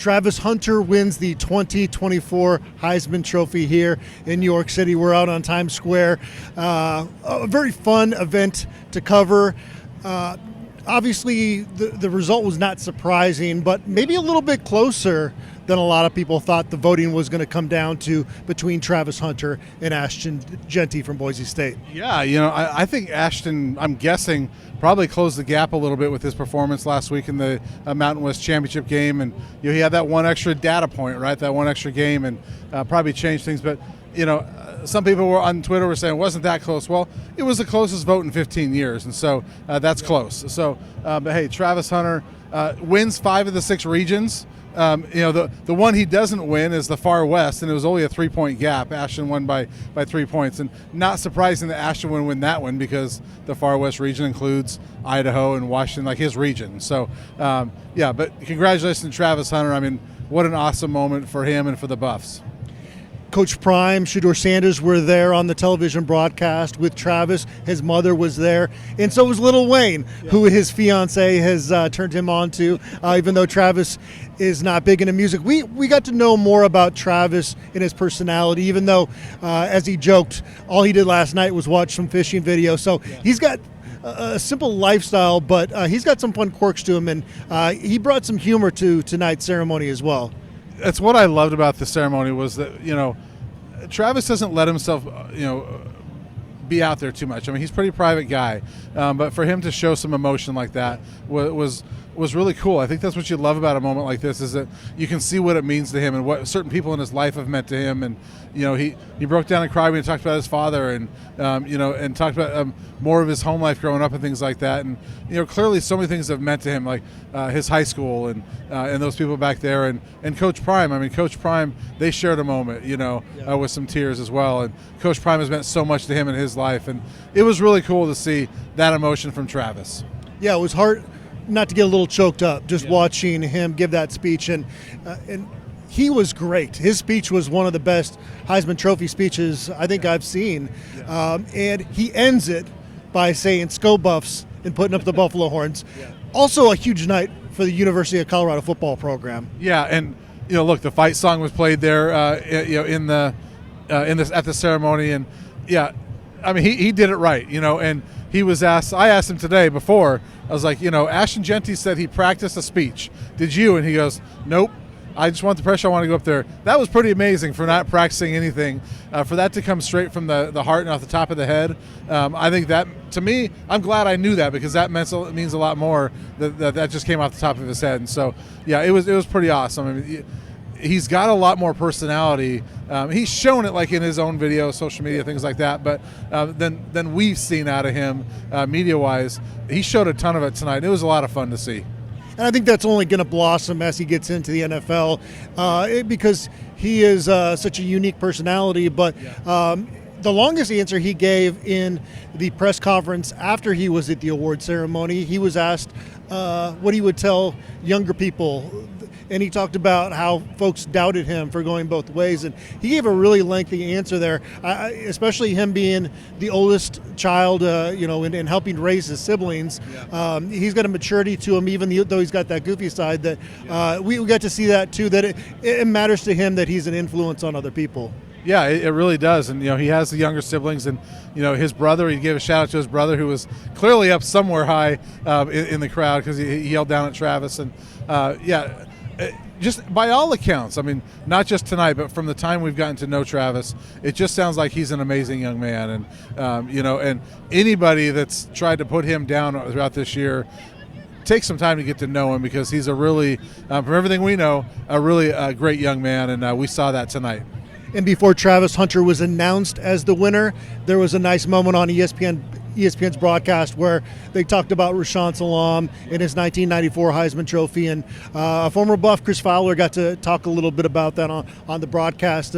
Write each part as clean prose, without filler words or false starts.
Travis Hunter wins the 2024 Heisman Trophy here in New York City. We're out on Times Square. A very fun event to cover. Obviously, the result was not surprising, but maybe a little bit closer than a lot of people thought the voting was going to come down to between Travis Hunter and Ashton Jeanty from Boise State. Yeah, I think Ashton, I'm guessing, probably closed the gap a little bit with his performance last week in the Mountain West Championship game. And he had that one extra data point, right, that one extra game, and probably changed things. But, some people were on Twitter were saying it wasn't that close. Well, it was the closest vote in 15 years, and so that's close. So, but hey, Travis Hunter wins 5 of the 6 regions. The one he doesn't win is the Far West, and it was only a 3-point gap. Ashton won by 3 points, and not surprising that Ashton would win that one because the Far West region includes Idaho and Washington, like his region. So, but congratulations to Travis Hunter. I mean, what an awesome moment for him and for the Buffs. Coach Prime, Shedeur Sanders were there on the television broadcast with Travis. His mother was there, and so was Lil Wayne, who his fiance has turned him on to. Even though Travis is not big into music, we got to know more about Travis and his personality. Even though, as he joked, all he did last night was watch some fishing videos. So he's got a simple lifestyle, but he's got some fun quirks to him, and he brought some humor to tonight's ceremony as well. That's what I loved about the ceremony was that, Travis doesn't let himself, be out there too much. I mean, he's a pretty private guy, but for him to show some emotion like that was really cool. I think that's what you love about a moment like this is that you can see what it means to him and what certain people in his life have meant to him. And, he broke down and cried when he talked about his father and, and talked about more of his home life growing up and things like that. And, clearly so many things have meant to him, like his high school and those people back there and Coach Prime. I mean, Coach Prime, they shared a moment, with some tears as well. And Coach Prime has meant so much to him in his life. And it was really cool to see that emotion from Travis. Yeah, it was hard not to get a little choked up just watching him give that speech, and he was great. His speech was one of the best Heisman Trophy speeches I think I've seen, and he ends it by saying "Sko Buffs" and putting up the Buffalo Horns. Also a huge night for the University of Colorado football program. Yeah, and look, the fight song was played there, at the ceremony, and I mean he did it right, and he was asked. I asked him today before. I was like, Ashton Jeanty said he practiced a speech. Did you? And he goes, nope. I just want the pressure. I want to go up there. That was pretty amazing for not practicing anything. For that to come straight from the heart and off the top of the head. I think that, to me, I'm glad I knew that because that means a lot more that just came off the top of his head. And so, yeah, it was pretty awesome. I mean, he's got a lot more personality. He's shown it like in his own videos, social media, things like that. But than we've seen out of him media-wise. He showed a ton of it tonight. It was a lot of fun to see. And I think that's only going to blossom as he gets into the NFL because he is such a unique personality. But the longest answer he gave in the press conference after he was at the award ceremony, he was asked what he would tell younger people. And he talked about how folks doubted him for going both ways. And he gave a really lengthy answer there, especially him being the oldest child, and helping raise his siblings. He's got a maturity to him, even though he's got that goofy side that we got to see that too, that it matters to him that he's an influence on other people. Yeah, it really does. And, he has the younger siblings and, his brother, he gave a shout out to his brother who was clearly up somewhere high in the crowd because he yelled down at Travis. And, just by all accounts, I mean, not just tonight, but from the time we've gotten to know Travis, it just sounds like he's an amazing young man. And, and anybody that's tried to put him down throughout this year, take some time to get to know him because he's a really, from everything we know, a really great young man. And we saw that tonight. And before Travis Hunter was announced as the winner, there was a nice moment on ESPN's broadcast where they talked about Rashaan Salaam and his 1994 Heisman Trophy, and former Buff Chris Fowler got to talk a little bit about that on the broadcast.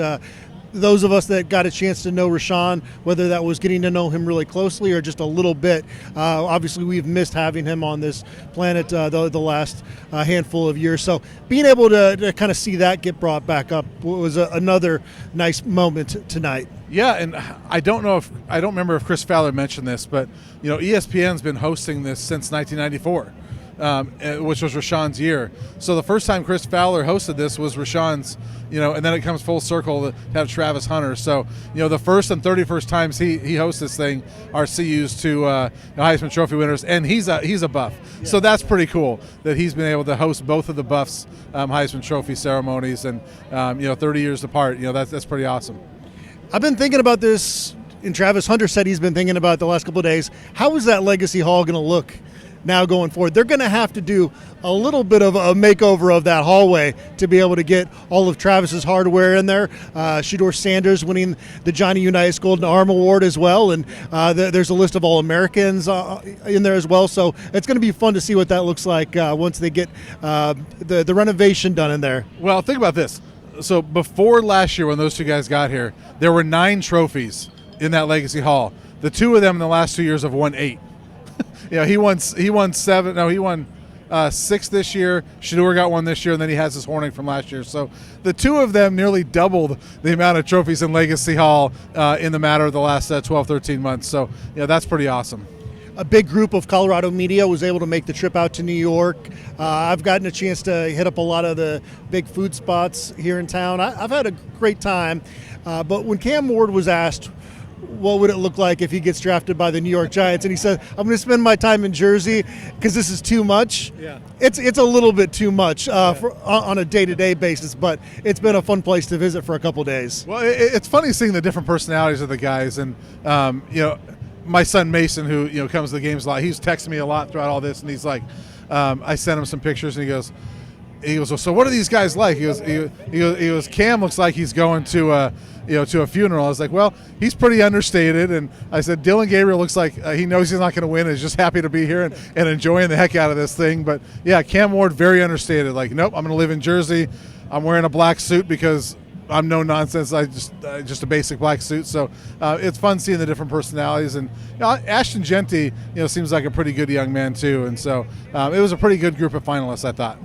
Those of us that got a chance to know Rashaan, whether that was getting to know him really closely or just a little bit, obviously we've missed having him on this planet the last handful of years. So being able to kind of see that get brought back up was another nice moment tonight. Yeah, and I don't remember if Chris Fowler mentioned this, but ESPN's been hosting this since 1994. which was Rashaan's year. So the first time Chris Fowler hosted this was Rashaan's, and then it comes full circle to have Travis Hunter. So, the first and 31st times he hosts this thing are CU's two Heisman Trophy winners, and he's a Buff. Yeah. So that's pretty cool that he's been able to host both of the Buffs' Heisman Trophy ceremonies, and 30 years apart. That's pretty awesome. I've been thinking about this, and Travis Hunter said he's been thinking about it the last couple of days. How is that Legacy Hall going to look now going forward? They're going to have to do a little bit of a makeover of that hallway to be able to get all of Travis's hardware in there. Shedeur Sanders winning the Johnny Unitas Golden Arm Award as well, and there's a list of All-Americans in there as well. So it's going to be fun to see what that looks like once they get the renovation done in there. Well, think about this. So before last year when those two guys got here, there were 9 trophies in that Legacy Hall. The two of them in the last 2 years have won 8. He won 7. No, he won 6 this year. Shedeur got 1 this year, and then he has his Horning from last year. So the two of them nearly doubled the amount of trophies in Legacy Hall in the matter of the last 12, 13 months. So that's pretty awesome. A big group of Colorado media was able to make the trip out to New York. I've gotten a chance to hit up a lot of the big food spots here in town. I've had a great time. But when Cam Ward was asked, what would it look like if he gets drafted by the New York Giants, and he said, I'm going to spend my time in Jersey because this is too much. Yeah. It's a little bit too much on a day-to-day basis, but it's been a fun place to visit for a couple days. Well, it's funny seeing the different personalities of the guys, and my son Mason, who comes to the games a lot, he's texting me a lot throughout all this, and he's like, I sent him some pictures, and he goes, well, so what are these guys like? He goes, Cam looks like he's going to a funeral. I was like, well, he's pretty understated, and I said Dylan Gabriel looks like he knows he's not going to win, and is just happy to be here and enjoying the heck out of this thing. But yeah, Cam Ward very understated. Like, nope, I'm going to live in Jersey. I'm wearing a black suit because I'm no nonsense. I just a basic black suit. So it's fun seeing the different personalities. And Ashton Genty, seems like a pretty good young man too. And so it was a pretty good group of finalists, I thought.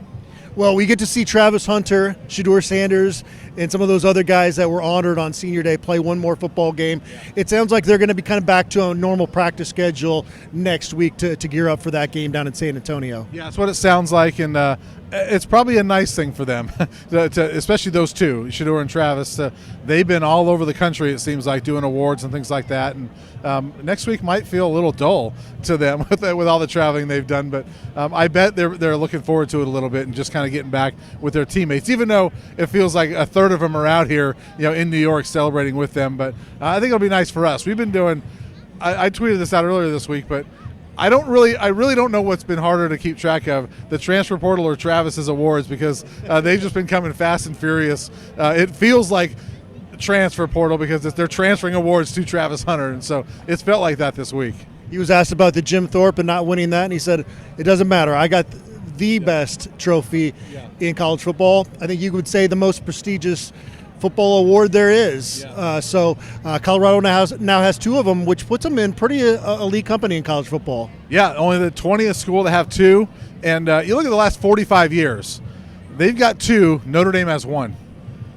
Well, we get to see Travis Hunter, Shedeur Sanders, and some of those other guys that were honored on Senior Day play one more football game. It sounds like they're going to be kind of back to a normal practice schedule next week to gear up for that game down in San Antonio. Yeah, that's what it sounds like, and it's probably a nice thing for them, especially those two, Shedeur and Travis. They've been all over the country, it seems like, doing awards and things like that, and next week might feel a little dull to them with all the traveling they've done, but I bet they're looking forward to it a little bit and just kind of getting back with their teammates, even though it feels like a third of them are out here, in New York celebrating with them. But I think it'll be nice for us. We've been doing. I tweeted this out earlier this week, but I really don't know what's been harder to keep track of, the transfer portal or Travis's awards, because they've just been coming fast and furious. It feels like transfer portal because they're transferring awards to Travis Hunter, and so it's felt like that this week. He was asked about the Jim Thorpe and not winning that, and he said, it doesn't matter. I got the best trophy in college football. I think you would say the most prestigious football award there is. So Colorado now has 2 of them, which puts them in pretty elite company in college football. Yeah, only the 20th school to have 2. And you look at the last 45 years, they've got 2. Notre Dame has 1.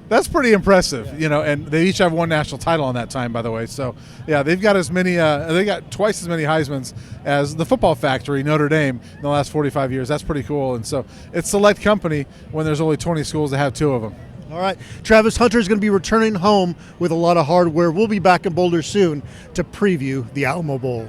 That's pretty impressive, and they each have 1 national title in that time, by the way. So, yeah, they've got as many, they got twice as many Heismans as the football factory, Notre Dame, in the last 45 years. That's pretty cool. And so it's select company when there's only 20 schools that have 2 of them. All right. Travis Hunter is going to be returning home with a lot of hardware. We'll be back in Boulder soon to preview the Alamo Bowl.